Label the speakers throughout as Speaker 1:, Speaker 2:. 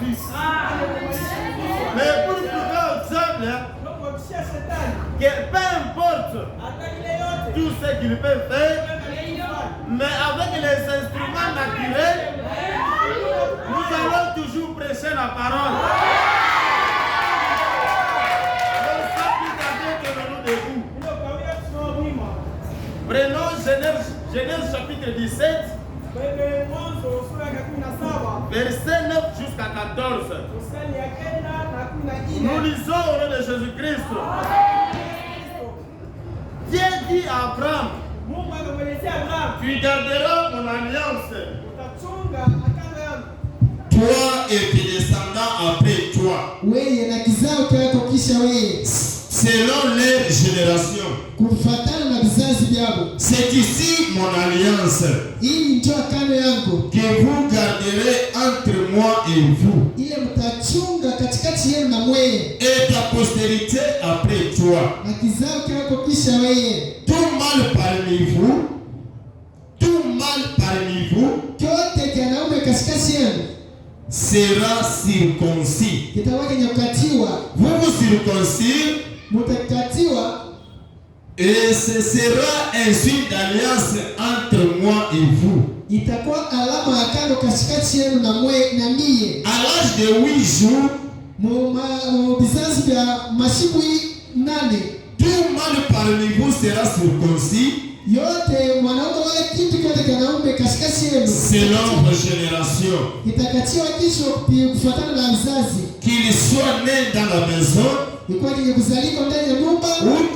Speaker 1: fils. Mais pour prouver au diable que peu importe tout ce qu'il peut faire, mais avec les instruments naturels, nous allons toujours prêcher la parole. Prenons Genèse chapitre 17, verset 9 jusqu'à 14. Nous lisons au nom de Jésus-Christ. Dieu dit à Abraham, tu garderas mon alliance.
Speaker 2: Toi et tes descendants après toi, selon leur génération. C'est ici mon alliance que vous garderez entre moi et vous et ta postérité après toi. Tout mal parmi vous sera circoncis. Vous vous circoncirez et ce sera un signe d'alliance entre moi et vous. À l'âge de 8 jours, tout mal parmi vous sera circoncis selon vos générations. Qu'il soit né dans la maison ou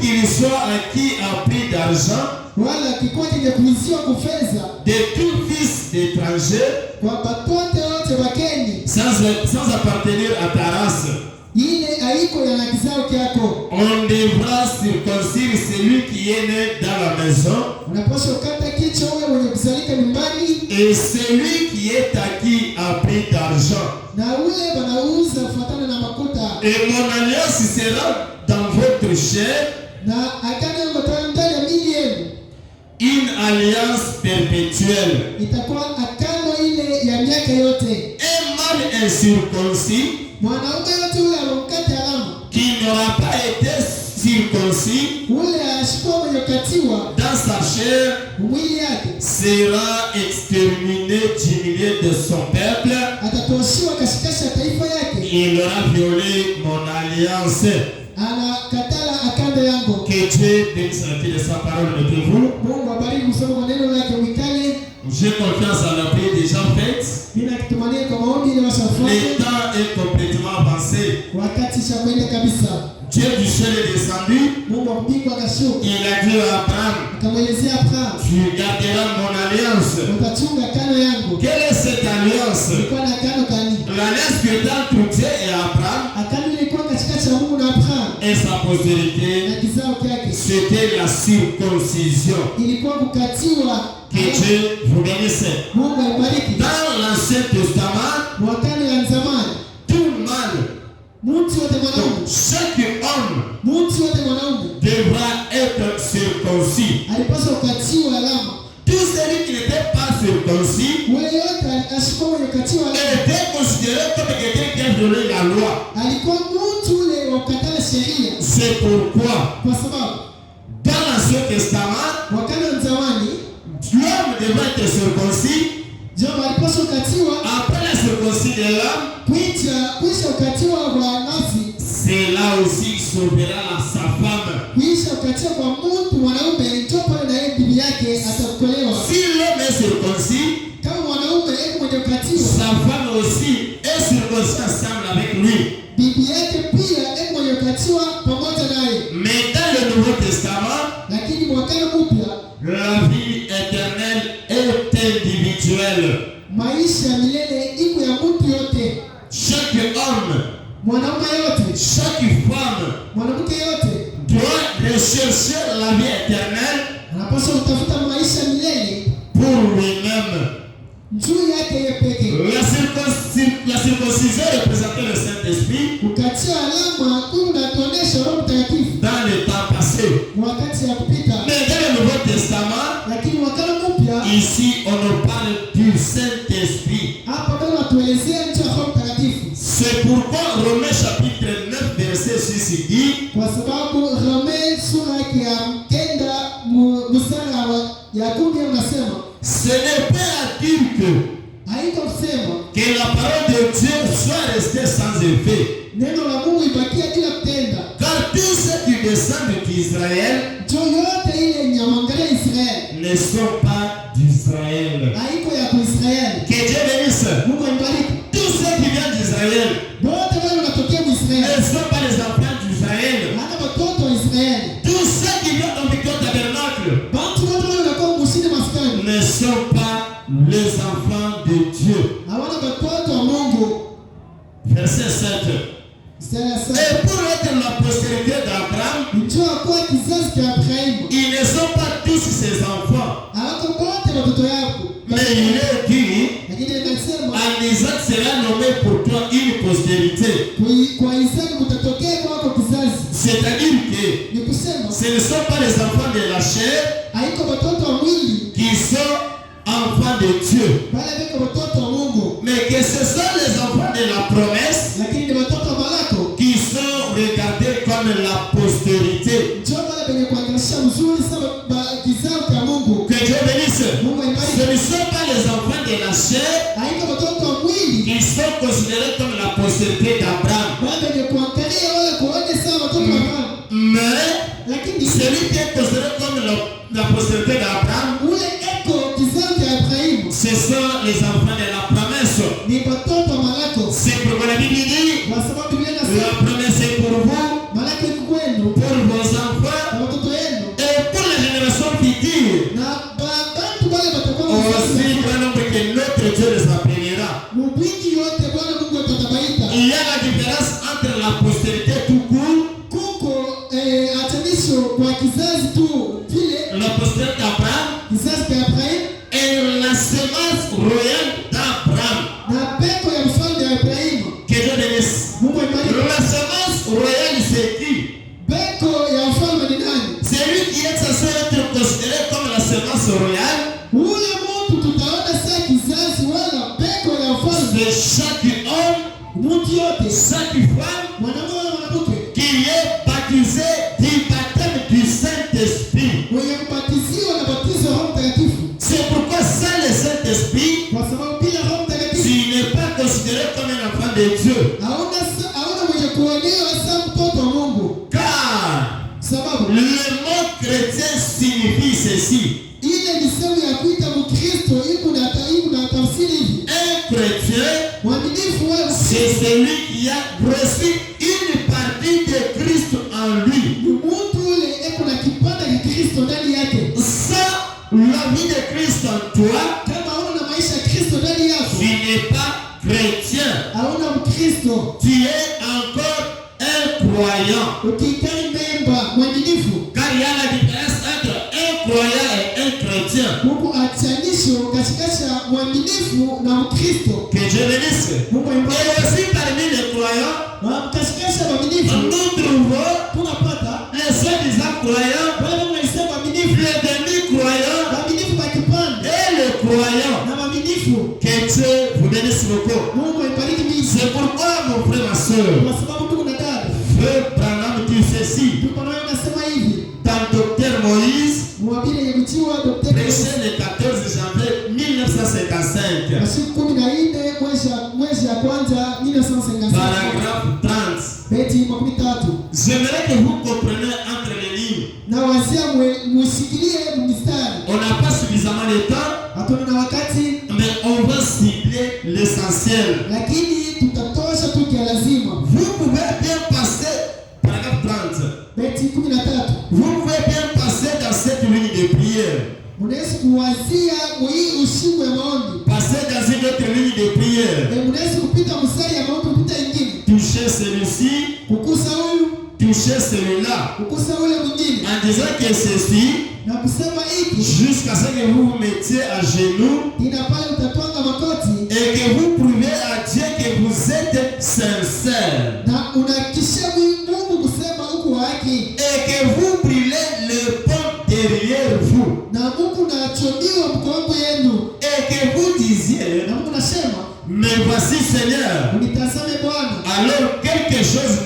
Speaker 2: qu'il soit acquis à prix d'argent de tout fils d'étranger sans appartenir à ta race. On devra circoncire celui qui est né dans la maison et celui qui est acquis à prix d'argent. Et mon alliance sera dans votre chair, une alliance perpétuelle. Un mâle incirconcis qui n'aura pas été circoncis dans sa chair sera exterminé du milieu de son peuple. Il aura violé mon alliance. Que Dieu bénisse la vie de sa parole de vous. J'ai confiance à la prière déjà faite. Le temps est complètement avancé. Dieu du ciel est descendu. Il a dit à Abraham, tu garderas mon alliance. Quelle est cette alliance? L'alliance que dans tout Dieu et Abraham et sa postérité, c'était la circoncision. Que Dieu vous bénisse. Dans l'Ancien Testament, tout mâle, chaque homme devra être circoncis. Tout celui qui n'était pas circoncis était considéré comme quelqu'un qui a violé la loi. C'est pourquoi dans l'Ancien Testament, l'homme devrait être circoncis. Après la circoncision de l'homme, c'est là aussi qu'il sauvera sa femme. Si l'homme est circoncis, sa femme aussi est circoncis ensemble avec lui. Mais dans le Nouveau Testament, la vie éternelle est individuelle. Chaque homme, chaque femme doit rechercher la vie éternelle pour lui-même. La circoncision représentait le Saint-Esprit dans le temps passé. Mais dans le Nouveau Testament, ici on nous parle du Saint-Esprit. 10 dit,
Speaker 3: kwa sababu Rome sura ya 9 mstari ya 10 unasema,
Speaker 2: ce n'est pas à dire
Speaker 3: haiko kusema
Speaker 2: que la parole de Dieu soit restée sans effet.
Speaker 3: neno la Mungu ibakia bila kutenda.
Speaker 2: Car tous ceux qui descendent d'Israël
Speaker 3: yote ile nyamangalia Israeli
Speaker 2: ne sont pas d'Israël.
Speaker 3: haiko ya Israeli.
Speaker 2: Que Dieu bénisse.
Speaker 3: Mungu ambariki.
Speaker 2: Tous ceux qui viennent d'Israël
Speaker 3: Wote wale wanatokea Israeli
Speaker 2: ne sont pas les enfants d'Israël.
Speaker 3: hata watoto wa Israeli.
Speaker 2: Tous ceux qui viennent dans le tabernacle
Speaker 3: Watu wote wale wanakuwa mshindi maskani
Speaker 2: ne sont pas les enfants de Dieu.
Speaker 3: hawana watoto wa Mungu.
Speaker 2: Verset 7. Et pour être la postérité d'Abraham,
Speaker 3: njoo kwa kizazi cha Abrahamu,
Speaker 2: ils ne sont pas tous ses enfants.
Speaker 3: hawako wote watoto yako.
Speaker 2: Mais il est dit,
Speaker 3: Lakini inasema
Speaker 2: en Isaac sera nommé pour toi une postérité.
Speaker 3: kwa Isaka kutatokea kwako kizazi.
Speaker 2: C'est-à-dire que
Speaker 3: Ni kusema
Speaker 2: ce ne sont pas les enfants de la chair
Speaker 3: haiko watoto wa mwili
Speaker 2: qui sont enfants de Dieu,
Speaker 3: bali wako watoto wa Mungu,
Speaker 2: mais que ce sont les enfants de la promesse
Speaker 3: lakini ni watoto wa malako.
Speaker 2: qui sont regardés comme la postérité.
Speaker 3: Njoo wale wenye kuangalia mzuri sana kizazi cha Mungu.
Speaker 2: Que Dieu bénisse.
Speaker 3: Mungu
Speaker 2: Ce
Speaker 3: aibariki.
Speaker 2: ne sont pas les enfants de la chair
Speaker 3: Haiko watoto wa mwili
Speaker 2: qui sont considérés comme la postérité d'Abraham,
Speaker 3: bali wenye kuangalia wale kuone sana watoto wa Abrahamu.
Speaker 2: mais
Speaker 3: Lakini
Speaker 2: celui qui est considéré comme la postérité d'Abraham,
Speaker 3: ule eko kizazi cha Abrahamu
Speaker 2: ce sont les enfants de la promesse.
Speaker 3: ni watoto wa malako.
Speaker 2: C'est pourquoi la Bible dit,
Speaker 3: Kwa sababu Biblia
Speaker 2: la
Speaker 3: inasema
Speaker 2: promesse est pour vous,
Speaker 3: malako iko kwenu
Speaker 2: pour vos enfants
Speaker 3: na watoto wenu
Speaker 2: et pour la génération future.
Speaker 3: na bantu wale watakuwa
Speaker 2: Aussi, grand nombre que notre Dieu les appellera.
Speaker 3: mubiki yote Bwana Mungu atatabaita.
Speaker 2: Il y a la différence entre la postérité tout court,
Speaker 3: Kuko atanisho kwa kizazi tu vile
Speaker 2: la postérité d'Abraham,
Speaker 3: kizazi cha Abrahamu
Speaker 2: et la semence royale d'Abraham.
Speaker 3: na peko ya mfalme wa Abrahamu.
Speaker 2: Que Dieu bénisse.
Speaker 3: Mungu aibariki.
Speaker 2: La semence royale, c'est qui?
Speaker 3: Peko ya mfalme ni nani?
Speaker 2: C'est lui qui est censé être considéré comme la semence royale.
Speaker 3: Ule mtu tutaona saa kizazi wala peko ya mfalme.
Speaker 2: C'est chaque homme,
Speaker 3: Mtu yote
Speaker 2: chaque femme
Speaker 3: mwanamume wala mwanamke
Speaker 2: qui est baptisé du baptême du Saint-Esprit.
Speaker 3: mwenye kubatiziwa na batizo wa Roho Mtakatifu.
Speaker 2: C'est pourquoi sans le Saint-Esprit,
Speaker 3: Kwa sababu bila Roho Mtakatifu
Speaker 2: tu n'es pas considéré comme un enfant de Dieu.
Speaker 3: hauna mwenye kuonewa saa mtoto wa Mungu.
Speaker 2: Car
Speaker 3: Sababu
Speaker 2: le mot chrétien signifie ceci.
Speaker 3: ile ni sehemu ya kuita Mkristo iko na tafsiri hivi.
Speaker 2: Un chrétien,
Speaker 3: Mwaminifu wewe
Speaker 2: c'est celui qui a reçu une partie de Christ en lui.
Speaker 3: ni mtu ule eko na kipande cha Kristo ndani yake.
Speaker 2: Sans la vie de Christ en toi,
Speaker 3: Kama hauna na maisha ya Kristo ndani yako,
Speaker 2: tu n'es pas chrétien.
Speaker 3: hauna Mkristo.
Speaker 2: Tu es encore un croyant.
Speaker 3: Ukikari memba mwaminifu,
Speaker 2: Car il y a la différence entre un croyant et un chrétien.
Speaker 3: Mungu achanisho katikati ya mwaminifu na Mkristo.
Speaker 2: Que Dieu bénisse.
Speaker 3: Mungu
Speaker 2: Et
Speaker 3: aibariki.
Speaker 2: aussi parmi les croyants,
Speaker 3: Katikati ya mwaminifu
Speaker 2: nous trouvons
Speaker 3: tunapata
Speaker 2: les soi-disant croyants,
Speaker 3: wale wanasema mwaminifu,
Speaker 2: les demi-croyants
Speaker 3: mwaminifu kwa kipande
Speaker 2: et les croyants.
Speaker 3: na mwaminifu.
Speaker 2: Que Dieu vous bénisse beaucoup.
Speaker 3: Mungu aibariki mimi.
Speaker 2: C'est pourquoi mon frère, ma soeur,
Speaker 3: Kwa sababu tuko na dada.
Speaker 2: frère Branham dit ceci.
Speaker 3: Tuko nayo nasema hivi.
Speaker 2: Dans Docteur Moïse,
Speaker 3: Mwabile yekutiwa Dr.
Speaker 2: prêché le 14 janvier 1955,
Speaker 3: Masiku 14 mwezi ya kwanza 1957.
Speaker 2: paragraphe 30.
Speaker 3: Beti 13.
Speaker 2: J'aimerais que vous compreniez entre les lignes.
Speaker 3: Na wazia musikilie mstari.
Speaker 2: On n'a pas suffisamment de temps,
Speaker 3: Hatuna na wakati,
Speaker 2: mais on va cibler l'essentiel.
Speaker 3: lakini tutatosha tu kia lazima.
Speaker 2: Vous pouvez bien passer, paragraphe 30,
Speaker 3: Beti 13.
Speaker 2: vous pouvez bien passer dans cette ligne de prière.
Speaker 3: Unaweza kuwazia hii usiku ya maombi.
Speaker 2: Passer dans une autre ligne de prière.
Speaker 3: Unaweza kupita mstari ya maombi kupita ingine.
Speaker 2: Toucher celui-ci,
Speaker 3: Kukusa huyu,
Speaker 2: toucher celui-là.
Speaker 3: kukusa ule mwingine.
Speaker 2: En disant que ceci,
Speaker 3: Na kusema hiki,
Speaker 2: jusqu'à ce que vous vous mettiez à genoux
Speaker 3: ina pale utatwanga makoti
Speaker 2: et que vous prouvez à Dieu que vous êtes sincère.
Speaker 3: na unahakikishia Mungu kusema huku haki.
Speaker 2: Et que vous brûlez le pont derrière vous.
Speaker 3: Na Mungu nachoniwa mkongo yenu.
Speaker 2: Et que vous disiez,
Speaker 3: Na Mungu nasema,
Speaker 2: mais voici Seigneur.
Speaker 3: unitazame Bwana.
Speaker 2: Alors quelque chose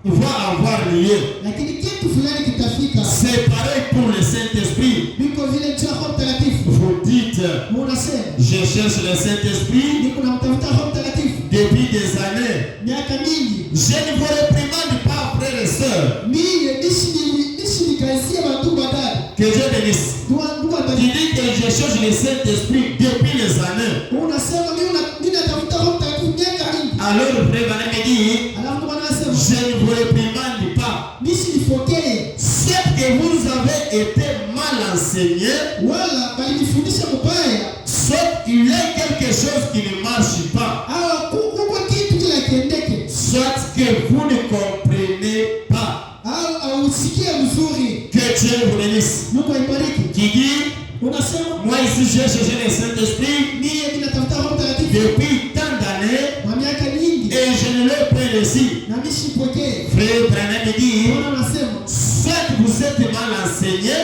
Speaker 2: va avoir arriver.
Speaker 3: Lakini kitu fulani kitafika.
Speaker 2: C'est pareil pour le Saint-Esprit.
Speaker 3: Biko vile Roho Mtakatifu.
Speaker 2: Vous dites,
Speaker 3: Munasema,
Speaker 2: je cherche le Saint-Esprit
Speaker 3: niko namtafuta Roho Mtakatifu
Speaker 2: depuis des années.
Speaker 3: miaka mingi.
Speaker 2: Je ne vous réprimande pas, frères et sœurs.
Speaker 3: Mie ishi nikaisia bantu badala.
Speaker 2: Que Dieu bénisse.
Speaker 3: Ndugu
Speaker 2: Tu dis que je cherche le Saint-Esprit depuis les années.
Speaker 3: unasema mimi natafuta Roho Mtakatifu miaka mingi.
Speaker 2: Alors le frère Branham dit,
Speaker 3: Alafu Bwana anasema,
Speaker 2: je ne vous réprimande pas.
Speaker 3: nishi nipokee.
Speaker 2: C'est que vous avez été mal enseigné,
Speaker 3: Wala balinifundisha mubaya.
Speaker 2: soit il y a quelque chose qui ne marche pas,
Speaker 3: Au kuko kitu kila kiendeke.
Speaker 2: soit que vous ne comprenez pas.
Speaker 3: Au usikie mzuri.
Speaker 2: Que Dieu vous bénisse.
Speaker 3: Mungu aibariki.
Speaker 2: Qui dit,
Speaker 3: Unasema,
Speaker 2: moi ici j'ai cherché le Saint-Esprit
Speaker 3: mie ninatafuta Roho Mtakatifu
Speaker 2: depuis tant d'années
Speaker 3: kwa miaka mingi
Speaker 2: et je ne l'ai pas reçu.
Speaker 3: na mimi sipokee.
Speaker 2: Frère Branham dit,
Speaker 3: Bwana anasema,
Speaker 2: soit vous êtes mal enseigné,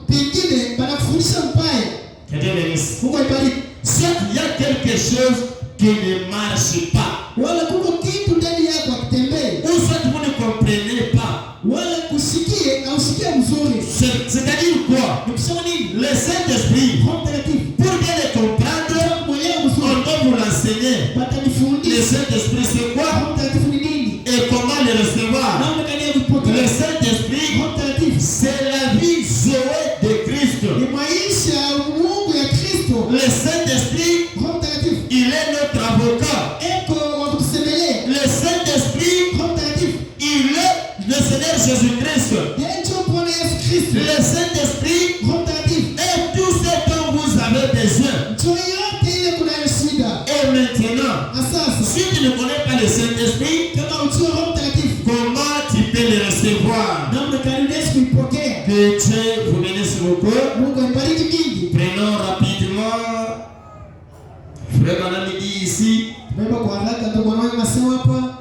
Speaker 3: pengine banakufundisha mbaya.
Speaker 2: que Dieu bénisse.
Speaker 3: Mungu aibariki.
Speaker 2: Soit il y a quelque chose qui ne marche pas,
Speaker 3: Wala kuko kitu ndani yako akitembea.
Speaker 2: ou soit vous ne comprenez pas.
Speaker 3: Wala kusikie au sikie mzuri.
Speaker 2: C'est-à-dire quoi?
Speaker 3: Nikisema nini?
Speaker 2: Le Saint-Esprit,
Speaker 3: Roho Mtakatifu.
Speaker 2: pour bien le comprendre,
Speaker 3: Mwenyewe
Speaker 2: on
Speaker 3: mzuri.
Speaker 2: doit vous l'enseigner. Le
Speaker 3: Batanifundisha.
Speaker 2: Saint-Esprit, c'est quoi?
Speaker 3: Roho Mtakatifu ni nini?
Speaker 2: Et comment le recevoir?
Speaker 3: Namna gani ya kupokea?
Speaker 2: Le Saint-Esprit,
Speaker 3: Roho Mtakatifu
Speaker 2: c'est la vie Zoé de Christ.
Speaker 3: ni maisha ya Mungu ya Kristo.
Speaker 2: Le Saint-Esprit,
Speaker 3: Roho Mtakatifu
Speaker 2: il est notre avocat.
Speaker 3: eko wa kutusemelea.
Speaker 2: Le Saint-Esprit,
Speaker 3: Roho Mtakatifu
Speaker 2: il est le Seigneur Jésus-Christ.
Speaker 3: yeye ndio Bwana Yesu Kristo.
Speaker 2: Le Saint-Esprit
Speaker 3: Roho Mtakatifu
Speaker 2: est tout ce dont vous avez besoin.
Speaker 3: ndio yote ile kunayo shida.
Speaker 2: Et maintenant,
Speaker 3: Na sasa
Speaker 2: si tu ne connais pas le Saint-Esprit,
Speaker 3: kama ujue Roho Mtakatifu
Speaker 2: comment tu peux le recevoir?
Speaker 3: namna gani unaweza kuipokea?
Speaker 2: Que Dieu vous bénisse beaucoup.
Speaker 3: Mungu aibariki mingi.
Speaker 2: Prenons rapidement. Frère Branham dit ici,
Speaker 3: Beba kwa haraka ndio Bwana anasema hapa.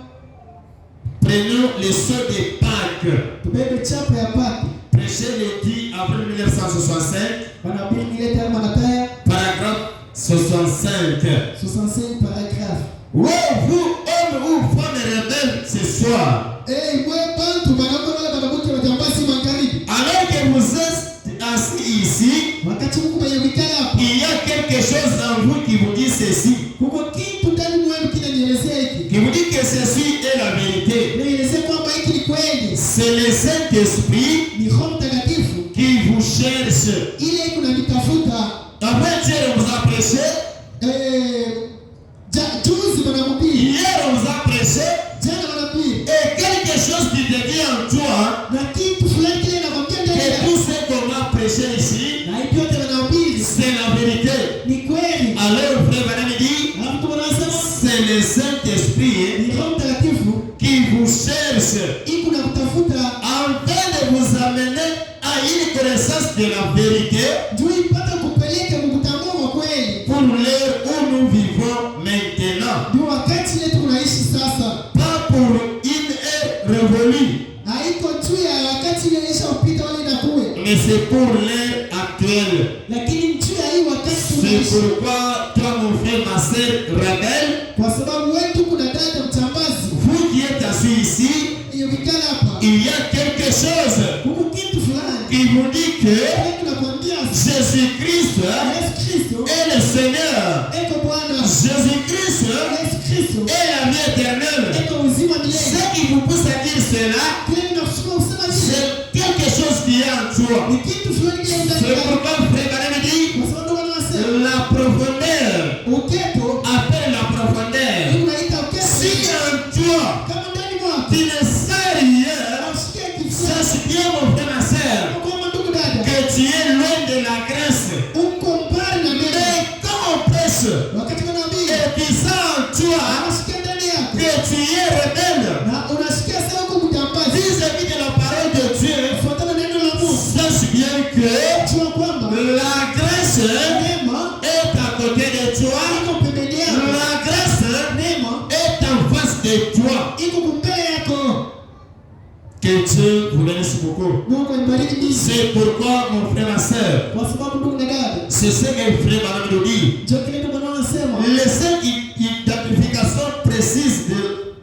Speaker 2: prenons le sceau de Pâques.
Speaker 3: Tubebe chapa ya Paki.
Speaker 2: Prêché le 10 avril 1965,
Speaker 3: Bana Biblia ile tena Mathayo
Speaker 2: paragraphe 65.
Speaker 3: 65 paragraphe.
Speaker 2: Ouais, vous, hommes ou femmes rebelles, ce soir,
Speaker 3: Mwe bantu banako wale banabuke wajambazi magharibi.
Speaker 2: alors que vous êtes assis ici,
Speaker 3: Wakati Mungu mayewikala hapa.
Speaker 2: il y a quelque chose en vous qui vous dit ceci,
Speaker 3: Kuko kitu ndani mwenu kinanielezea hiki.
Speaker 2: qui vous dit que ceci est la vérité.
Speaker 3: Nielezea kwamba hiki ni kweli.
Speaker 2: C'est le Saint-Esprit
Speaker 3: Ni Roho Mtakatifu
Speaker 2: qui vous cherche.
Speaker 3: ile kunanitafuta.
Speaker 2: Avant-hier, on vous a prêché,
Speaker 3: Juzi banamhubiri.
Speaker 2: hier, on vous a prêché,
Speaker 3: Jana wanahubiri.
Speaker 2: et quelque chose qui devient en toi,
Speaker 3: Na kitu fulani kile nakwambia ndani
Speaker 2: que
Speaker 3: yako.
Speaker 2: tout ce qu'on a prêché ici,
Speaker 3: Na hiyo yote wanahubiri.
Speaker 2: c'est la vérité.
Speaker 3: Ni kweli.
Speaker 2: Alors, frère Branham dit,
Speaker 3: Alafu wanasema
Speaker 2: c'est le Saint-Esprit
Speaker 3: ni Roho Mtakatifu
Speaker 2: qui vous cherche
Speaker 3: iko na kutafuta
Speaker 2: afin de vous amener à une connaissance de la vérité
Speaker 3: juu ipate kupeleka mkutano wa kweli.
Speaker 2: pour l'heure où nous vivons maintenant.
Speaker 3: Ndio wakati ile tunaishi sasa.
Speaker 2: Pas pour une ère révolue,
Speaker 3: Haiko juu ya wakati ile ilishapita wale inakuwa.
Speaker 2: mais c'est pour l'ère actuelle.
Speaker 3: Lakini juu ya hii wakati
Speaker 2: C'est
Speaker 3: tunaishi.
Speaker 2: pourquoi, toi mon frère, ma sœur rebelle,
Speaker 3: Kwa sababu wetu kuna dada mchambazi.
Speaker 2: vous qui êtes assis ici,
Speaker 3: Hiyo vikala hapa.
Speaker 2: il y a quelque chose
Speaker 3: Huko kitu fulani.
Speaker 2: qui vous dit que
Speaker 3: Wewe tunakwambia
Speaker 2: Jésus-Christ
Speaker 3: Yesu Kristo
Speaker 2: est le Seigneur.
Speaker 3: eko Bwana.
Speaker 2: Jésus-Christ
Speaker 3: Yesu Kristo
Speaker 2: est la vie éternelle.
Speaker 3: eko uzima milele.
Speaker 2: Ce qui vous pousse à dire cela,
Speaker 3: Kile ninakusema kusema nini?
Speaker 2: c'est quelque chose qui est en toi.
Speaker 3: Ni kitu fulani kile ndani
Speaker 2: C'est
Speaker 3: yako.
Speaker 2: pourquoi frère Branham dit,
Speaker 3: Kwa sababu ndio wanasema
Speaker 2: la profondeur
Speaker 3: uketo
Speaker 2: appelle la profondeur.
Speaker 3: unaita uketo.
Speaker 2: Si en toi,
Speaker 3: Kama ndani mwako
Speaker 2: tu ne sais rien,
Speaker 3: unasikia kitu
Speaker 2: sache bien mon frère, ma sœur,
Speaker 3: kama ndugu dada
Speaker 2: que tu es loin de la grâce.
Speaker 3: uko mbali na mimi.
Speaker 2: Mais quand on prêche
Speaker 3: Wakati nabii
Speaker 2: et tu sens en toi
Speaker 3: unasikia ndani yako
Speaker 2: que tu es rebelle
Speaker 3: na unasikia sasa uko mjambazi.
Speaker 2: vis-à-vis de la parole de Dieu,
Speaker 3: Fuatana na neno la Mungu.
Speaker 2: sache bien que
Speaker 3: Jua kwamba
Speaker 2: la grâce
Speaker 3: neema
Speaker 2: est à côté de toi.
Speaker 3: iko pembeni yako.
Speaker 2: La grâce
Speaker 3: Neema
Speaker 2: est en face de toi.
Speaker 3: iko mbele yako.
Speaker 2: Que Dieu vous bénisse beaucoup.
Speaker 3: Mungu anibariki mimi.
Speaker 2: C'est pourquoi, mon frère, ma soeur,
Speaker 3: Kwa sababu ndugu na dada,
Speaker 2: c'est ce que le frère Branham nous dit.
Speaker 3: ndio kile ndio wanasema.
Speaker 2: Les cinq identifications précises de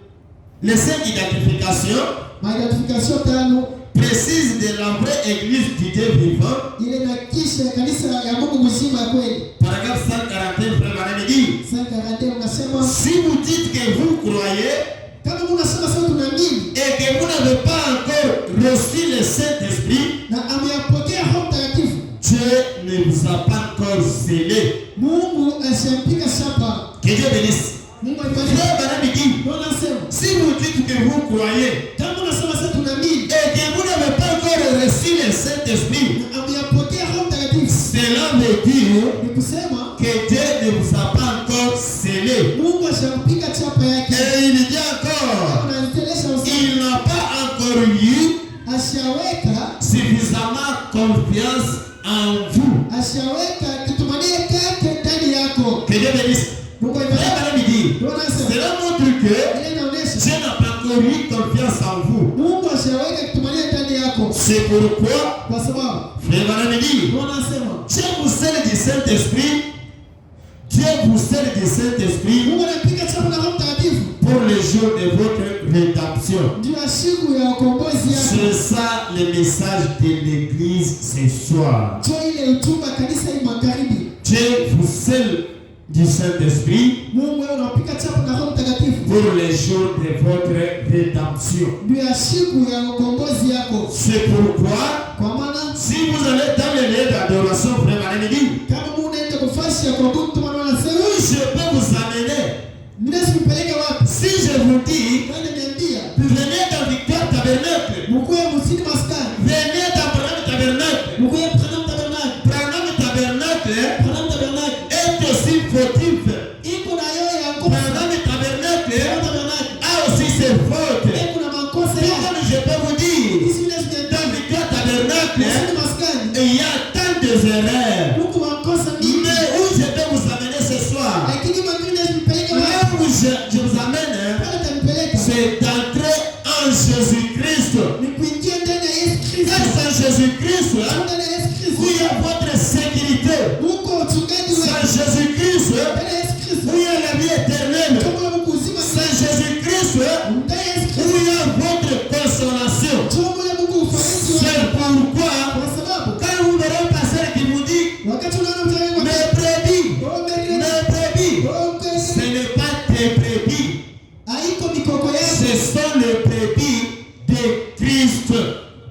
Speaker 2: les cinq identifications
Speaker 3: Maidentification tano
Speaker 2: précise de la vraie église du Dieu vivant.
Speaker 3: ile inakisha kanisa ya Mungu mzima kweli.
Speaker 2: Paragraphe 141 frère Branham dit
Speaker 3: 141 unasema
Speaker 2: si vous dites que vous croyez
Speaker 3: kama unasema sasa tunaamini
Speaker 2: et que vous n'avez pas encore reçu le Saint-Esprit,
Speaker 3: na ameyapokea Roho Mtakatifu,
Speaker 2: Dieu ne vous a pas encore scellé.
Speaker 3: Mungu ashampiga shapa.
Speaker 2: Que Dieu bénisse.
Speaker 3: Mungu
Speaker 2: Frère
Speaker 3: aibariki.
Speaker 2: Branham dit
Speaker 3: Unasema
Speaker 2: si vous dites que vous croyez
Speaker 3: kama unasema sasa tunaamini
Speaker 2: et que vous n'avez pas encore reçu le Saint-Esprit,
Speaker 3: na ameyapokea Roho Mtakatifu,
Speaker 2: cela veut dire
Speaker 3: ni kusema
Speaker 2: que Dieu ne vous a pas encore scellé.
Speaker 3: Mungu ashampiga chapa yake.
Speaker 2: Et il dit encore,
Speaker 3: Unaendelesha usema
Speaker 2: il n'a pas encore eu
Speaker 3: ashaweka
Speaker 2: suffisamment confiance en vous.
Speaker 3: ashaweka kitumanie kake ndani yako.
Speaker 2: Que Dieu bénisse.
Speaker 3: Mungu
Speaker 2: Frère
Speaker 3: aibariki.
Speaker 2: Branham dit,
Speaker 3: Unasema
Speaker 2: cela montre que
Speaker 3: ile inaonyesha
Speaker 2: Dieu n'a pas encore eu confiance en vous.
Speaker 3: Mungu ashaweka kitumanie ndani yako,
Speaker 2: C'est pourquoi,
Speaker 3: kwa sababu
Speaker 2: Frère Branham dit,
Speaker 3: unasema
Speaker 2: Dieu vous scelle du Saint-Esprit. Dieu vous scelle du Saint-Esprit
Speaker 3: Mungu anapiga chapa na Roho Mtakatifu
Speaker 2: pour le jour de votre rédemption.
Speaker 3: ndio siku ya ukombozi yako.
Speaker 2: C'est ça le message de l'église ce soir.
Speaker 3: Ndio ile utume kanisa hii magharibi.
Speaker 2: Dieu vous scelle du Saint-Esprit
Speaker 3: Mungu anapiga chapa na Roho Mtakatifu
Speaker 2: pour le jour de votre rédemption.
Speaker 3: ndio siku ya ukombozi yako.
Speaker 2: C'est pourquoi,
Speaker 3: Kwa maana
Speaker 2: si vous allez dans les lieux d'adoration, frère Branham dit,
Speaker 3: kama Mungu anaenda kufasi ya kuabudu, mtu anasema
Speaker 2: où je peux vous amener.
Speaker 3: ninasipeleke wapi?
Speaker 2: Si je vous dis,
Speaker 3: Nani niambia?
Speaker 2: venez dans Victoire Tabernacle,
Speaker 3: Mkuu ya msini maskani.
Speaker 2: venez dans Branham Tabernacle.
Speaker 3: Mkuu ya Branham Tabernacle.
Speaker 2: Branham Tabernacle
Speaker 3: Branham Tabernacle.
Speaker 2: est aussi fautif.
Speaker 3: Iko na yoyo ya ngoma.
Speaker 2: Branham Tabernacle
Speaker 3: Branham Tabernacle.
Speaker 2: a aussi ses fautes.
Speaker 3: Iko na makosa
Speaker 2: Et
Speaker 3: yake.
Speaker 2: comme je peux vous dire,
Speaker 3: Isi ninasipeleke
Speaker 2: dans Victoire Tabernacle,
Speaker 3: msini maskani.
Speaker 2: il y a tant de erreurs.
Speaker 3: Mungu makosa mingi.
Speaker 2: Mais où je peux vous amener ce soir,
Speaker 3: Lakini mimi ninasipeleke
Speaker 2: là
Speaker 3: wapi?
Speaker 2: où je vous amène,
Speaker 3: Pale tanipeleka.
Speaker 2: c'est d'entrer en Jésus-Christ.
Speaker 3: Ni kuingia ndani ya Yesu Kristo.
Speaker 2: Et sans Jésus-Christ,
Speaker 3: Ndani ya Yesu Kristo.
Speaker 2: où il y a votre sécurité.
Speaker 3: Mungu uchungaji
Speaker 2: Sans
Speaker 3: wewe.
Speaker 2: Jésus-Christ,
Speaker 3: Ndani ya Yesu Kristo.
Speaker 2: où il y a la vie éternelle.
Speaker 3: Kama Mungu uzima.
Speaker 2: Sans Jésus-Christ,
Speaker 3: Ndani ya Yesu
Speaker 2: où
Speaker 3: Kristo.
Speaker 2: il y a votre consolation.
Speaker 3: Chombo ya Mungu ufanisi wewe.
Speaker 2: C'est pourquoi,
Speaker 3: Kwa sababu
Speaker 2: quand vous verrez un pasteur qui vous dit,
Speaker 3: wakati unaona mtu anayekuwa
Speaker 2: mes brebis, mes brebis, ce n'est pas tes brebis,
Speaker 3: haiko mikoko yako.
Speaker 2: ce sont les brebis de Christ.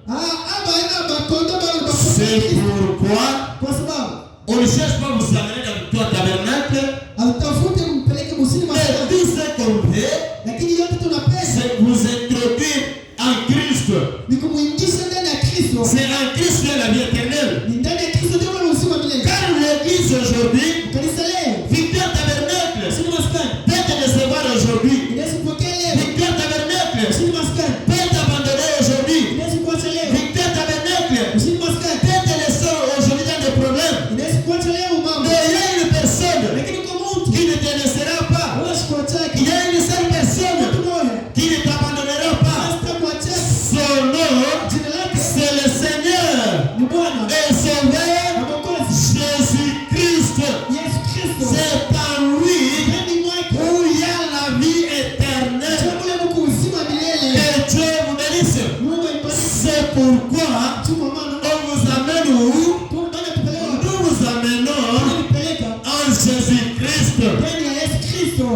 Speaker 3: Aba ina makondo bali
Speaker 2: C'est
Speaker 3: makondo.
Speaker 2: pourquoi
Speaker 3: Kwa sababu
Speaker 2: on ne cherche pas à vous amener dans Victoire Tabernacle,
Speaker 3: hautafute kumpeleke musini
Speaker 2: mais
Speaker 3: maskani.
Speaker 2: tout ce qu'on fait,
Speaker 3: Lakini yote tunapesa
Speaker 2: c'est vous introduire en Christ.
Speaker 3: ni kumuingisha ndani ya Kristo.
Speaker 2: C'est en Christ qu'il y a la vie éternelle.
Speaker 3: Ni ndani ya Kristo ndio kuna uzima milele.
Speaker 2: Car l'église aujourd'hui,
Speaker 3: Kanisa leo
Speaker 2: Victoire Tabernacle,
Speaker 3: musini maskani.
Speaker 2: peut te recevoir aujourd'hui.
Speaker 3: Inaweza kupokea leo
Speaker 2: Victoire Tabernacle,
Speaker 3: musini maskani.
Speaker 2: peut t'abandonner aujourd'hui.
Speaker 3: Inaweza kuacha leo
Speaker 2: Victoire Tabernacle,
Speaker 3: musini maskani.
Speaker 2: peut te laisser aujourd'hui dans des problèmes.
Speaker 3: Inaweza kuacha leo mama.
Speaker 2: Mais il y a une personne
Speaker 3: Lakini kwa mtu
Speaker 2: qui ne te laissera pas.
Speaker 3: wala sikuachaki.
Speaker 2: Il y a une seule personne
Speaker 3: Mtu mmoja
Speaker 2: qui ne t'abandonnera pas.
Speaker 3: sitakuachaki.
Speaker 2: Son nom,
Speaker 3: Jina lake
Speaker 2: c'est le Seigneur
Speaker 3: ni Bwana
Speaker 2: et Sauveur
Speaker 3: na Mwokozi
Speaker 2: Jésus-Christ.
Speaker 3: Yesu Kristo.
Speaker 2: C'est en lui
Speaker 3: Ndani mwake
Speaker 2: où il y a la vie éternelle.
Speaker 3: chombo ya Mungu uzima milele.
Speaker 2: Que Dieu vous bénisse.
Speaker 3: Mungu aibariki.
Speaker 2: C'est pourquoi
Speaker 3: Tuma maana
Speaker 2: on vous amène où?
Speaker 3: tu ndani tupeleka.
Speaker 2: Nous vous amenons
Speaker 3: Tunapeleka
Speaker 2: en Jésus-Christ.
Speaker 3: ndani ya Yesu Kristo.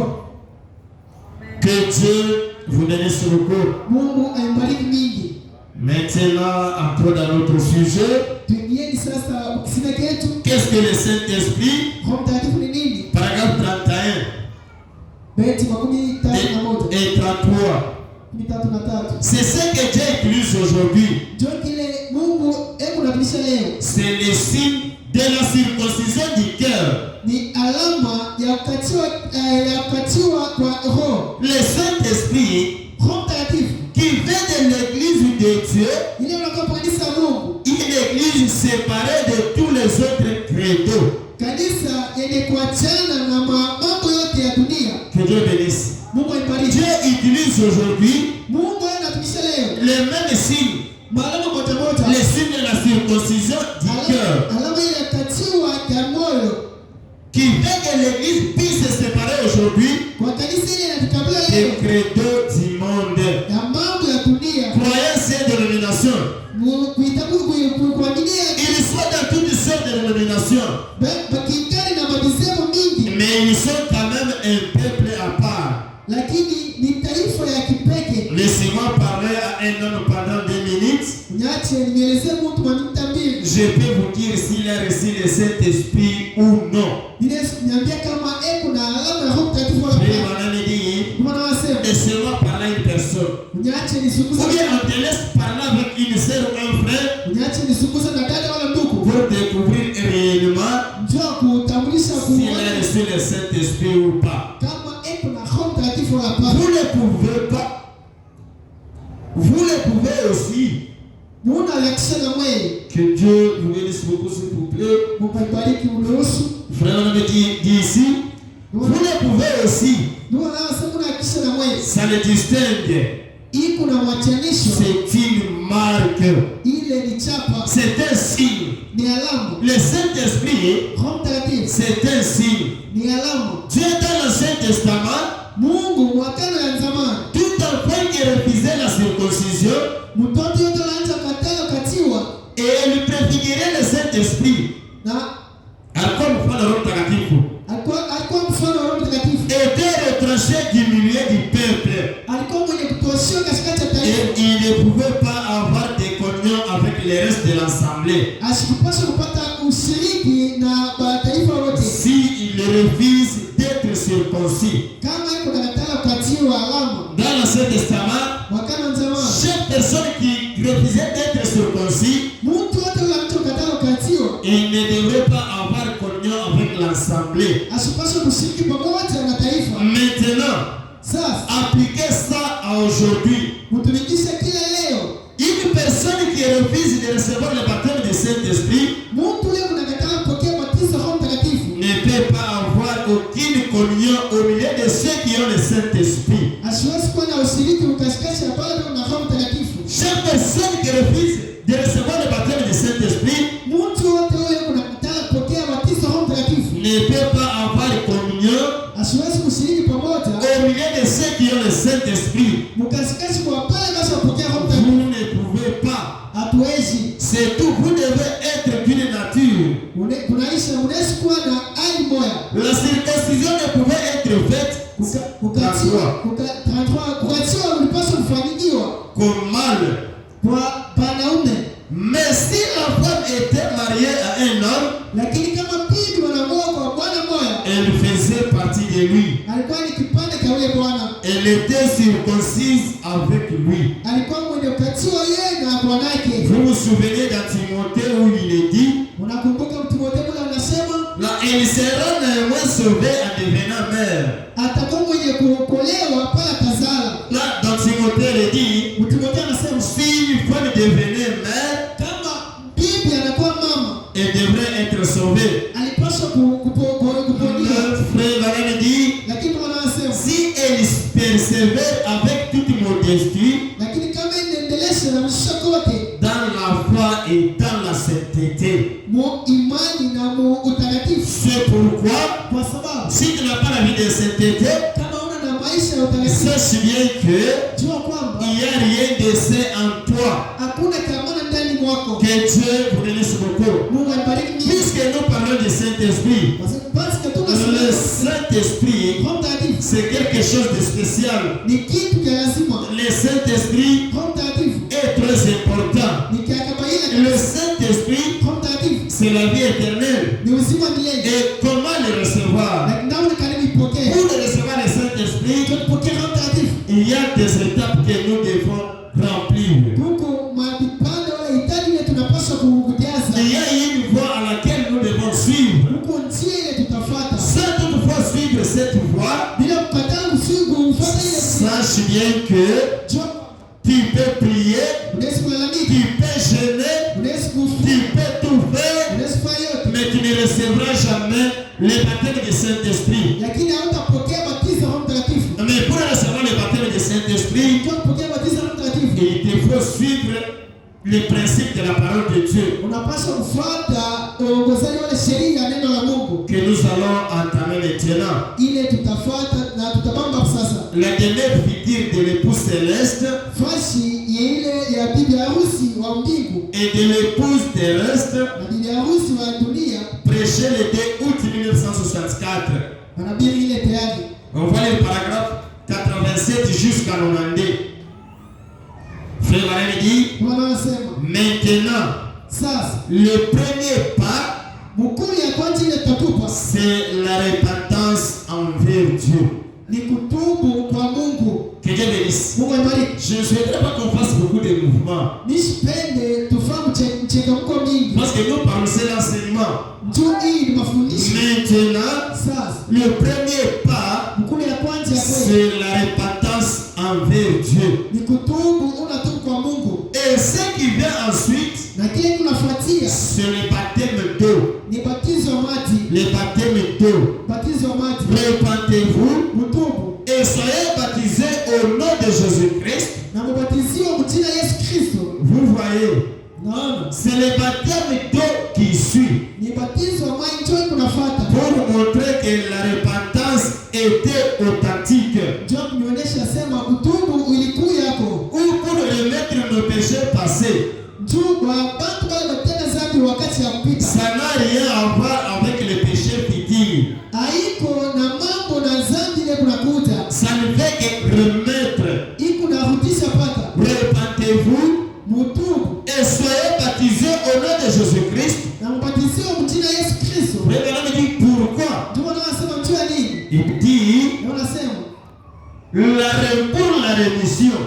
Speaker 2: Que Dieu vous bénisse beaucoup.
Speaker 3: Mungu aibariki mingi.
Speaker 2: Maintenant, entrons dans notre sujet.
Speaker 3: Tuingieni sasa ukisina ketu.
Speaker 2: Qu'est-ce que le Saint-Esprit?
Speaker 3: Roho Mtakatifu ni nini?
Speaker 2: Paragraphe 31
Speaker 3: Beti 31
Speaker 2: et 33.
Speaker 3: 33.
Speaker 2: C'est ce que Dieu utilise aujourd'hui.
Speaker 3: Ndio kile Mungu hebu natumisha leo.
Speaker 2: C'est le signe de la circoncision du cœur.
Speaker 3: Ni alama ya kukatiwa kwa roho.
Speaker 2: Le Saint-Esprit
Speaker 3: Roho Mtakatifu
Speaker 2: qui vient de l'église de Dieu,
Speaker 3: ile unakuwa kanisa Mungu.
Speaker 2: une église séparée de tous les autres credos.
Speaker 3: Kanisa yenye kuachana na mambo yote ya dunia.
Speaker 2: Que Dieu bénisse.
Speaker 3: Mungu aibariki.
Speaker 2: Dieu utilise aujourd'hui
Speaker 3: Mungu anatumisha leo
Speaker 2: les mêmes signes,
Speaker 3: maalama moja moja.
Speaker 2: les signes de la circoncision du cœur,
Speaker 3: Alama ile ya katiwa ya moyo
Speaker 2: qui fait que l'église puisse se séparer aujourd'hui
Speaker 3: kwa kanisa ile inatukabila
Speaker 2: des
Speaker 3: leo
Speaker 2: credos du monde.
Speaker 3: ya mambo ya dunia. ni taifa ya kipekee.
Speaker 2: Laissez-moi parler à un homme pendant 2 minutes.
Speaker 3: Niache nielezee mtu maneno mbili.
Speaker 2: Je peux vous dire s'il a reçu le Saint-Esprit ou non.
Speaker 3: Niambia kama kuna alama ya Roho Mtakatifu wala hapana.
Speaker 2: Laissez-moi parler à une personne.
Speaker 3: Niache nizungumze.
Speaker 2: Ou bien on te laisse parler avec une sœur ou un frère.
Speaker 3: Niache nizungumze na dada wala ndugu.
Speaker 2: Pour découvrir réellement
Speaker 3: njoo kutambulisha
Speaker 2: s'il a reçu le Saint-Esprit ou pas.
Speaker 3: Kama kuna Roho Mtakatifu wala hapana.
Speaker 2: Vous ne pouvez pas. Vous le pouvez aussi. Que Dieu vous bénisse beaucoup, s'il vous plaît. Frère, on me dit ici, vous le pouvez aussi. Ça le distingue. C'est une marque. C'est un signe. Le Saint-Esprit, c'est un signe. Dieu dans l'Ancien Testament, tout enfant qui refusait la circoncision, et elle lui préfigurait le Saint-Esprit. Alikuwa mfano Roho Mtakatifu. Était retranché du milieu du peuple. Et il ne pouvait pas avoir des communions avec le reste de l'assemblée. S'il refuse d'être circoncis. Dans l'Ancien Testament, chaque personne qui refusait d'être circoncis, il ne devait pas avoir communion avec l'assemblée. Maintenant, appliquez ça à aujourd'hui. Une personne qui refuse de recevoir le baptême du Saint-Esprit ne peut pas avoir aucune communion au milieu de ceux qui ont le Saint-Esprit. Chaque personne qui refuse de recevoir le baptême du Saint-Esprit ne peut pas avoir communion au milieu de ceux qui ont le Saint-Esprit. Vous ne pouvez pas. C'est tout. Vous devez être d'une nature. La circoncision ne pouvait être faite comme mal. Mais si la femme était mariée à un homme, elle faisait partie de lui. Elle était circoncise avec lui. Vous vous souvenez dans Timothée où il est dit, là, elle sera néanmoins sauvée en devenant mère. Là, dans Timothée, il est dit, si une femme devenait mère, elle devrait être sauvée. Le frère Valérie dit, si elle persévère avec toute modestie, dans la foi et dans la sainteté. C'est pourquoi, si tu n'as pas la vie de sainteté, sache bien que il n'y a rien de saint en toi. Que Dieu vous bénisse beaucoup. Puisque nous parlons du Saint-Esprit, le Saint-Esprit, c'est quelque chose de spécial. Le Saint-Esprit est très important. Le Saint-Esprit, c'est la vie éternelle. Et comment le recevoir? Pour le recevoir le Saint-Esprit, il y a des étapes que nous devons remplir. Il y a une voie à laquelle nous devons suivre. Sans toutefois suivre cette voie, sache bien que tu peux prier, tu peux jeûner, tu peux tout faire, mais tu ne recevras jamais le baptême du Saint-Esprit. Mais pour recevoir le baptême du Saint-Esprit, il te faut suivre les principes de la parole de Dieu que nous allons entamer maintenant. La dernière figure de l'épouse céleste et de l'épouse terrestre, prêché le 2 août 1964. On voit le paragraphe 80. 87 jusqu'à 92. Frère Marie dit, maintenant, le premier pas, c'est la repentance envers Dieu. Que Dieu bénisse. Je ne souhaiterais pas qu'on fasse beaucoup de mouvements. Parce que nous parlons de l'enseignement. Maintenant, le premier pas, c'est la repentance envers Dieu. Et ce qui vient ensuite, c'est le baptême d'eau. Le baptême d'eau. Repentez-vous et soyez baptisés au nom de Jésus-Christ. Vous voyez, c'est le baptême d'eau qui suit. Pour montrer que la repentance était authentique. Ou pour remettre nos péchés passés. Ça n'a rien à voir avec les péchés futiles. Ça ne fait que remettre. Repentez-vous et soyez baptisés au nom de Jésus-Christ. Regardez, il dit pourquoi. Il dit pour la rémission.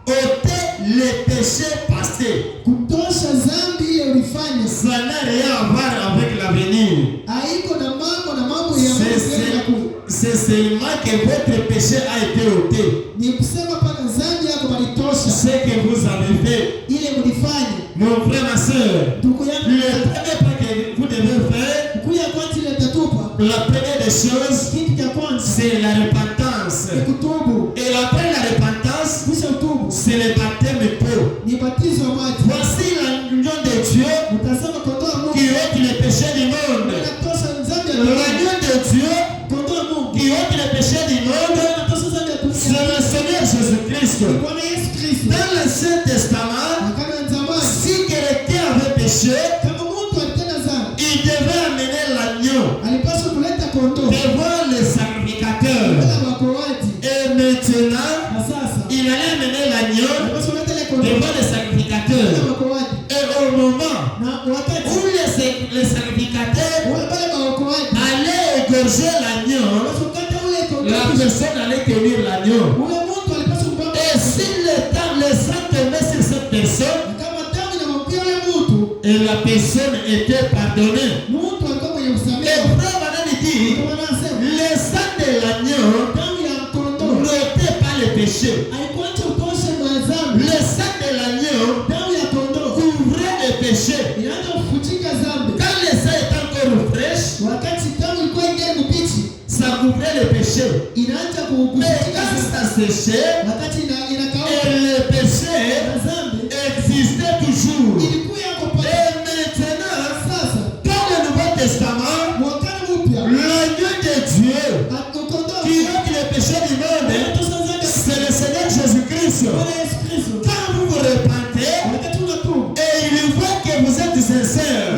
Speaker 2: Ôter les péchés passés. Ça n'a rien à voir avec l'avenir. C'est seulement que votre péché a été ôté. Ce que vous avez fait. Mon frère, ma soeur, le premier pas que vous devez faire, la première des choses, c'est la repentance. Et après la repentance, c'est le baptême d'eau. Voici l'union de Dieu qui ôte les péchés du monde. L'union de Dieu qui ôte les péchés du monde, c'est le Seigneur Jésus-Christ. Dans l'Ancien Testament, si quelqu'un avait péché, il devait amener l'agneau devant le sacrificateur. Et maintenant, il allait amener l'agneau devant le sacrificateur. Et au moment où le sacrificateur allait égorger l'agneau, la personne allait tenir l'agneau. Et si le sang tombait sur cette personne, et la personne était pardonnée. Et frère Madame dit, le sang de l'agneau n'ôtait pas le péché. Le sang de l'agneau couvrait le péché. Quand le sang est encore fraîche, ça couvrait le péché. Mais quand ça séchait, et le péché existait toujours. Et maintenant, dans le Nouveau Testament, l'agneau de Dieu qui ôte le péché du monde, c'est le Seigneur Jésus-Christ. Quand vous vous repentez et il voit que vous êtes sincère,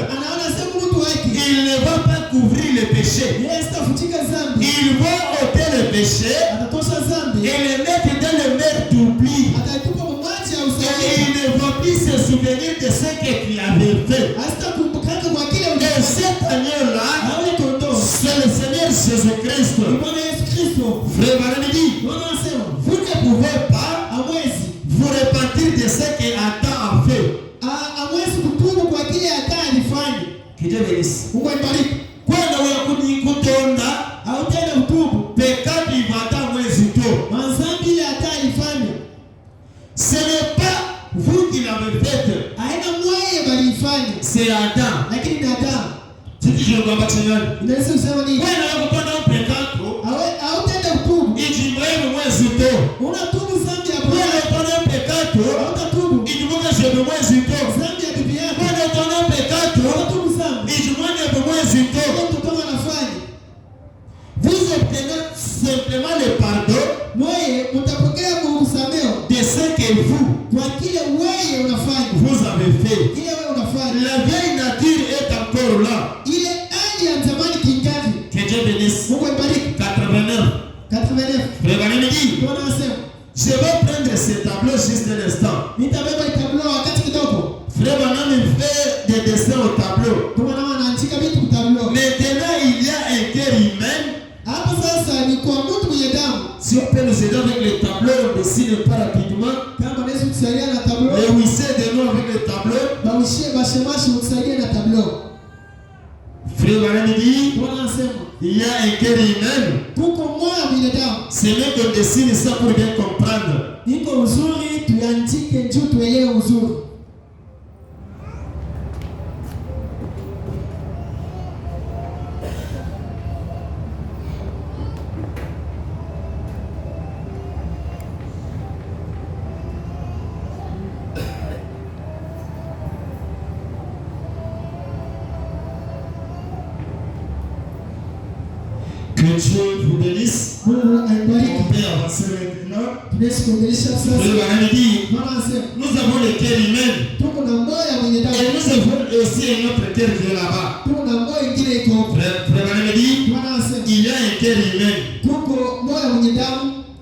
Speaker 2: il ne va pas couvrir le péché. Il va ôter le péché et le mettre dans le mer d'oubli. Et il ne va plus se souvenir de ce qu'il avait fait. Et cet agneau-là, c'est le Seigneur Jésus-Christ. Frère Marie dit, vous ne pouvez pas vous repentir de ce que Adam a fait. Que Dieu bénisse. Kwenda wewe kutonda pekati ivata mwezi tu. Ce n'est pas vous qui l'avez fait. C'est Adam. Sisi jogamba chenyewe. Kwenda wewe kutonda pekati. Ijimwe mwezi tu. Kwenda kutonda pekati. Ijimwe mwezi tu. Kwenda kutonda pekati. Vous obtenez simplement le pardon de ce que vous avez fait. La vieille nature est encore là. Que Dieu bénisse. 89. Frère Branham dit,
Speaker 3: Bwana anasema
Speaker 2: je vais prendre ce tableau juste un instant.
Speaker 3: nitabeba tableau wakati kidogo.
Speaker 2: Frère Branham fait des dessins au tableau.
Speaker 3: Bwana anaandika vitu kwa tableau.
Speaker 2: Maintenant, il y a un cœur humain.
Speaker 3: Hapo sasa ni kwa mtu mwenye damu.
Speaker 2: Si on peut nous aider avec le tableau, on dessine pas rapidement.
Speaker 3: Kama Yesu kusaidia na tableau.
Speaker 2: Et oui, c'est de nous avec le tableau.
Speaker 3: Bawishie bashemashi kusaidia na tableau.
Speaker 2: Frère Branham dit,
Speaker 3: Bwana anasema
Speaker 2: il y a un cœur humain.
Speaker 3: kuko moyo wa binadamu.
Speaker 2: C'est mieux qu'on dessine ça pour bien comprendre.
Speaker 3: Niko uzuri tuandike njoo tuelewe uzuri.
Speaker 2: Que Dieu vous bénisse. On peut avancer maintenant. Frère Branham dit, nous avons le cœur humain. Et nous avons aussi un autre cœur qui est là-bas. Frère Branham dit, il y a un cœur humain.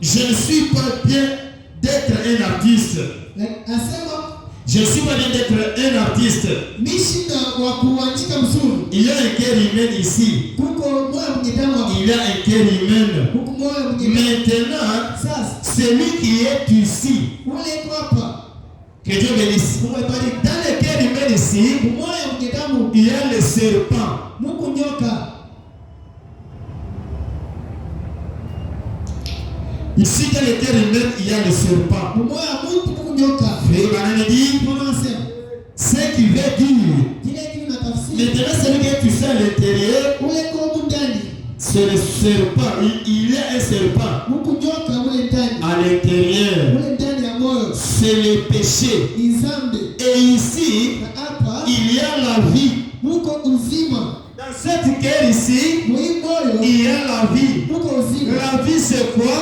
Speaker 2: Je ne suis pas bien d'être un artiste. Je ne suis pas bien d'être un artiste. Il y a un cœur humain ici. Il y a un cœur humain. Maintenant, celui qui est ici, que Dieu bénisse. Dans le cœur humain ici, il y a le serpent. Ici, dans le cœur humain, il y a le serpent. Frère Branham dit, ce qui veut dire, maintenant celui que tu sais à l'intérieur, c'est le serpent. Il y a un serpent à l'intérieur. C'est le péché. Et ici, il y a la vie. Dans cette cœur ici, il y a la vie. La vie c'est quoi?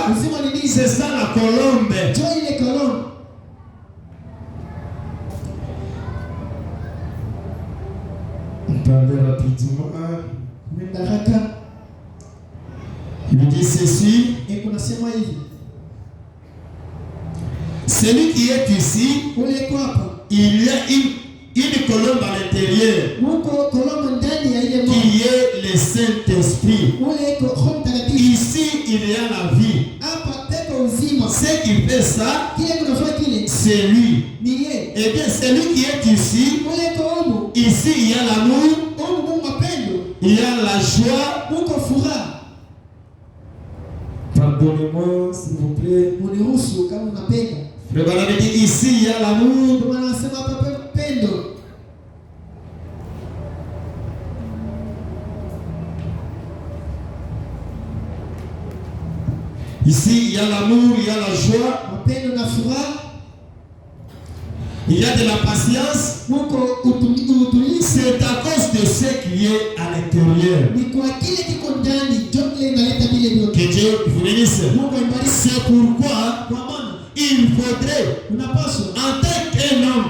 Speaker 2: C'est ça la colombe. On parlait rapidement. Il dit ceci. Celui qui est ici, il y a une colombe à l'intérieur qui est le Saint-Esprit. Ici, il y a la vie. Ce qui fait ça, c'est lui. Et bien, celui qui est ici, ici, il y a l'amour, il y a la joie. Pardonnez-moi, s'il vous plaît. Frère Branham dit ici, il y a l'amour. Ici, il y a l'amour, il y a la joie. Il y a de la patience. C'est à cause de ce qui est à l'intérieur. Que Dieu vous bénisse. C'est pourquoi il faudrait, en tant qu'un homme,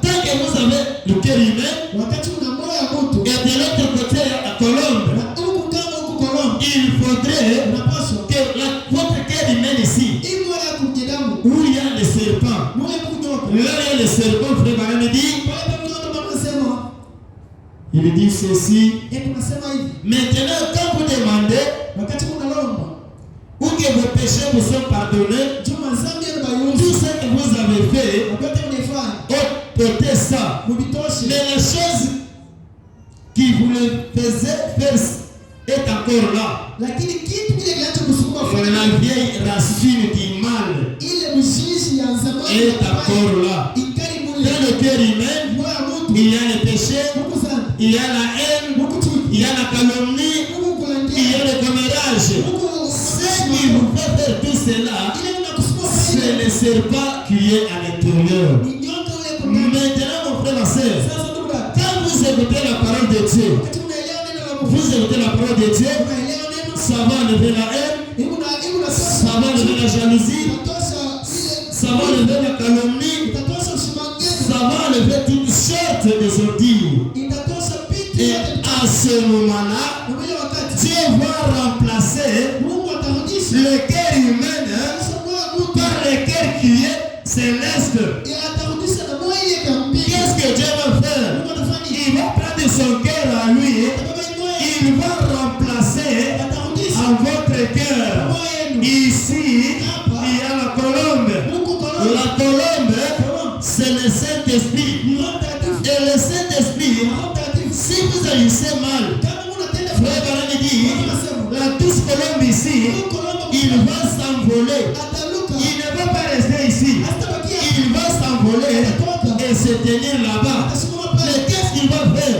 Speaker 2: tant que vous avez le cœur humain, et de l'autre côté la colombe, il faudrait que votre cœur humain ici, où il y a le serpent, là il y a le serpent, frère Branham dit, il dit ceci. Maintenant, quand vous demandez ou que vos péchés vous sont pardonnés, tout ce que vous avez fait, ôtez ça. Mais la chose qui vous le faisait faire est encore là. La vieille racine du mal est encore là. Dans le cœur humain, il y a le péché, il y a la haine, il y a la calomnie, il y a le commérage. Ce qui vous fait faire tout cela, c'est le serpent qui est à l'intérieur. Maintenant, mon frère, ma soeur, quand vous écoutez la parole de Dieu, vous écoutez la parole de Dieu, ça va enlever la haine, ça va enlever la jalousie, ça va enlever la calomnie, ça va enlever toutes sortes de ordures. Et à ce moment-là, Dieu va remplacer le cœur humain par le cœur qui est céleste. Qu'est-ce que Dieu va faire? Il va prendre son cœur à lui. Il va remplacer à votre cœur. Ici, il y a la colombe. La colombe, c'est le Saint-Esprit. Et le Saint-Esprit, si vous agissez mal, frère Barani dit, la douce colombe ici, il va s'envoler. Il ne va pas rester ici. Il va s'envoler et se tenir là-bas. Mais qu'est-ce qu'il va faire?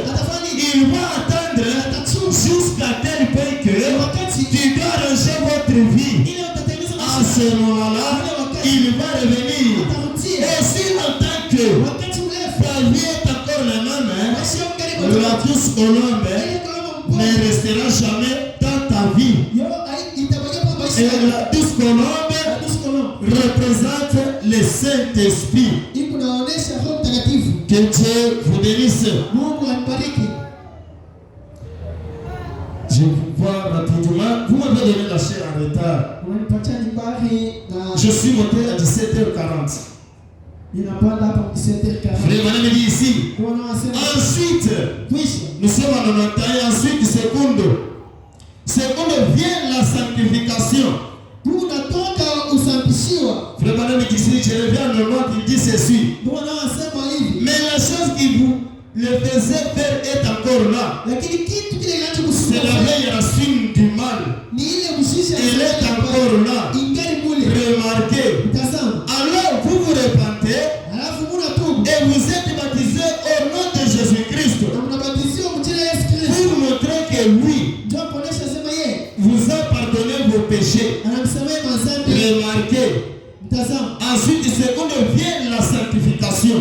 Speaker 2: Il va attendre jusqu'à tel point que tu dois ranger votre vie. À ce moment-là, il va revenir. Et si longtemps que ta vie est encore la même, la douce colombe ne restera jamais dans ta vie. Et la douce colombe représente le Saint-Esprit. Que Dieu vous bénisse. Je vois rapidement. Vous m'avez donné la chair en retard. Je suis monté à 17h40. Frère Mané dit ici. Ensuite, nous sommes à 91. Ensuite, seconde vient la sanctification. Frère Mané dit ici, je reviens à 90, il dit ceci. Mais la chose qui vous le faisait faire est encore là. C'est la vieille racine du mal. Elle est encore là. Remarquez. Alors vous vous repentez et vous êtes baptisé au nom de Jésus-Christ pour montrer que oui, vous a pardonné vos péchés. Remarquez. Ensuite, seconde vient la sanctification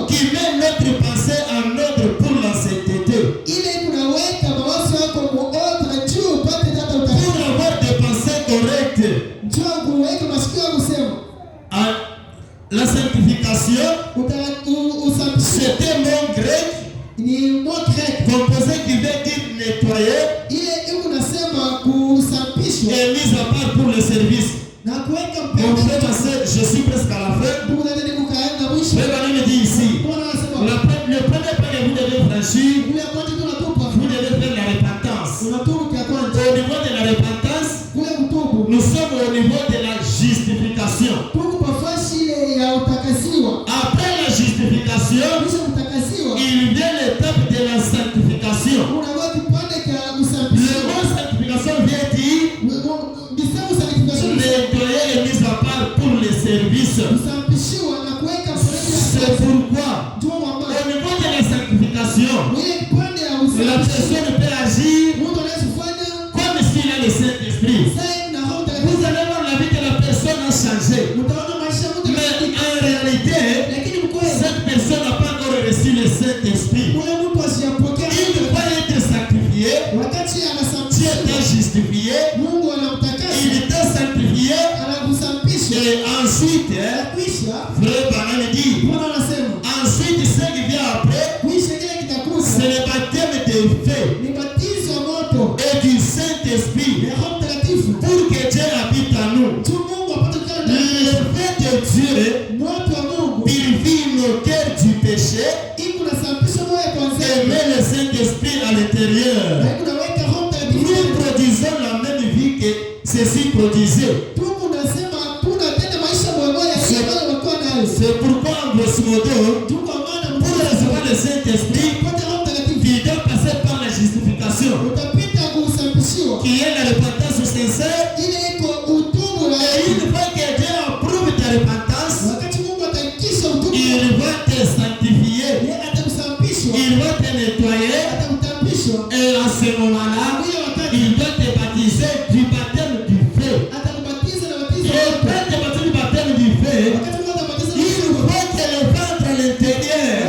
Speaker 2: qui met notre pensée en ordre pour la sainteté. Pour avoir des pensées correctes. La sanctification, c'est un mot grec composé qui veut dire nettoyer et mis à part pour le service. Mon frère, je suis presque à la fin. Frère Mané me dit ici, le premier pas que vous devez franchir, vous devez faire la repentance. Au niveau de la repentance, nous sommes au niveau de la justification. Après la justification, il vient l'étape de la sanctification. Le mot sanctification vient dire nettoyer et mise à part pour les services. C'est pourquoi, au niveau de la sanctification, la personne peut agir comme s'il a le Saint-Esprit. Vous allez voir la vie de la personne a changé. Mais en réalité, cette personne n'a pas encore reçu le Saint-Esprit. Il doit être sanctifié. Tu étais justifié. Il était sanctifié. Et ensuite, frère Barani dit, ensuite, ce qui vient après, c'est le baptême de feu et du Saint-Esprit pour que Dieu habite en nous. Le fait de Dieu purifie nos cœurs du péché et met le Saint-Esprit à l'intérieur. Nous produisons la même vie que ceci produisait. C'est pourquoi, en grosso modo, pour recevoir le Saint-Esprit, il doit passer par la justification, qui est la repentance sincère. Et une fois que Dieu approuve ta repentance, il va te sanctifier, il va te nettoyer, et à ce moment-là, il doit te baptiser du baptême du feu. Et après te baptiser du baptême du feu, il faut que le ventre à l'intérieur,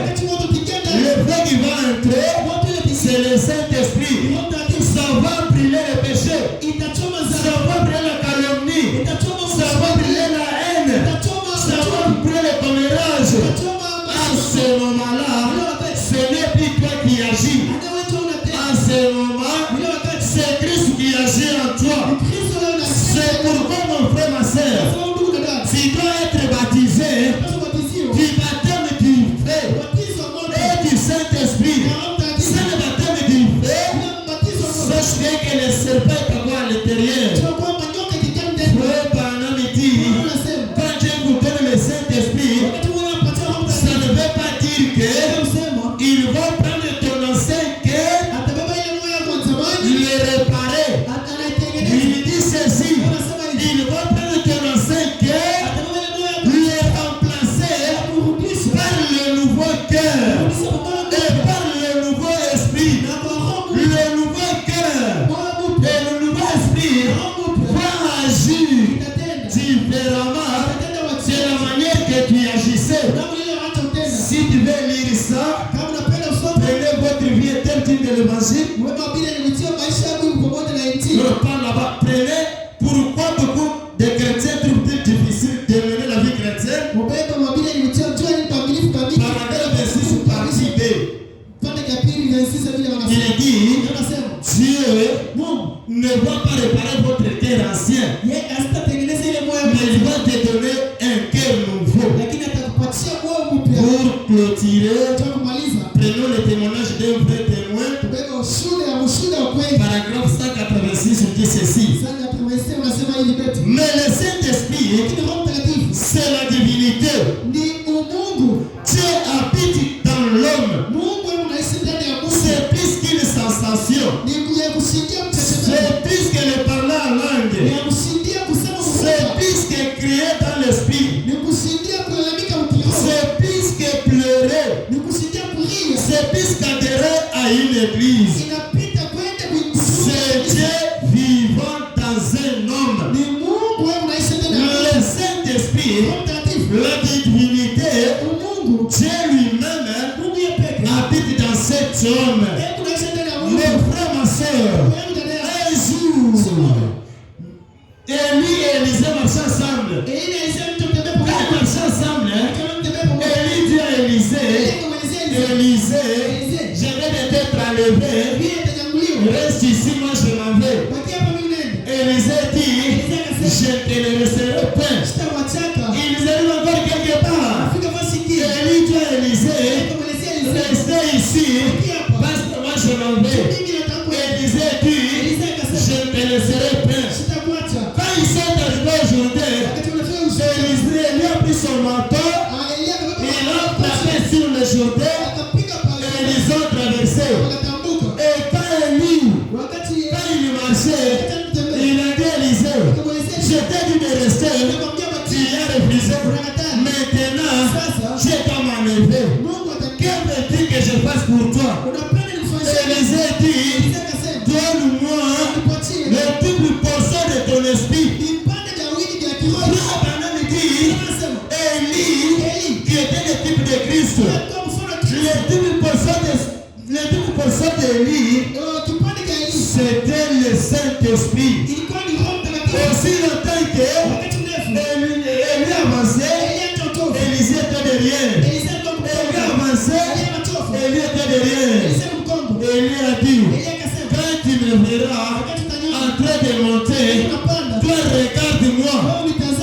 Speaker 2: le feu qui va ancien. Mais il va te donner un cœur nouveau. Pour clôturer, prenons le témoignage d'un vrai témoin. Paragraphe 186, on dit ceci. Mais le Saint-Esprit, c'est la divinité. Dieu habite dans l'homme. C'est plus qu'une sensation. C'est plus que le parler en langue. C'est plus que crier dans l'esprit. C'est plus que pleurer. C'est plus qu'adhérer à une église. C'est Dieu vivant dans un homme. Le Saint-Esprit, la divinité, Dieu lui-même habite dans cet homme. Mes frères, ma soeur, un jour, Élie et Élisée marchaient ensemble. Quand ils marchaient ensemble, Élie dit à Élisée, Élisée, je vais peut-être enlever. Reste ici, moi je m'en vais. Élisée dit, je te le laisserai point. Ils arrivent encore quelque part. Élie dit à Élisée, restez ici, parce que moi je m'en vais. Élisée dit, je te laisserai point. Quand ils sont arrivés aujourd'hui, Élie a pris son manteau, il a frappé sur le Jourdain et ils ont traversé. Et quand Élie, quand il marchait, il a dit à Élisée, je t'ai dit de rester, tu as refusé. Maintenant, je t'en enlevé. Que veux-tu que je fasse pour toi? Élisée dit, donne-moi le double portion de ton esprit. Abraham dit, Élie, qui était le type de Christ, le double portion d'Élie, c'était le Saint-Esprit. Aussi longtemps que Élie avançait, Élisée était derrière. Élie avançait, Élie était derrière. Élie a dit, quand tu me verras en train de monter, toi regarde-moi,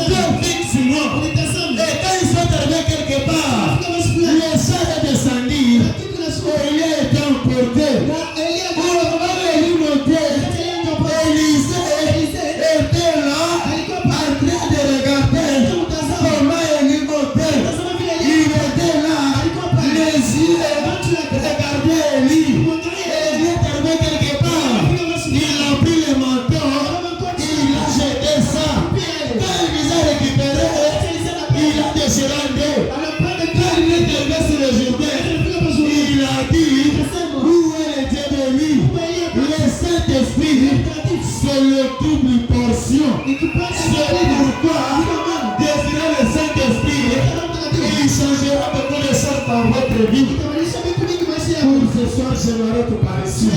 Speaker 2: toi fixe-moi. Et quand ils sont arrivés quelque part, le char est descendu, Élie était emporté. Élie montait, Élisée était là, en train de regarder comment Élie montait. Il était là, les yeux regardaient Élie. Élie est arrivé quelque part, il a pris le manteau, il a jeté ça. Quand il a récupéré, il a déchiré en deux. Quand il est arrivé sur le Jourdain, il a dit, où est le Dieu de lui? Le Saint-Esprit, c'est le double portion. C'est pourquoi, désirez le Saint-Esprit, il changera beaucoup de choses dans votre vie. Pour ce soir, j'aimerais te parler ici.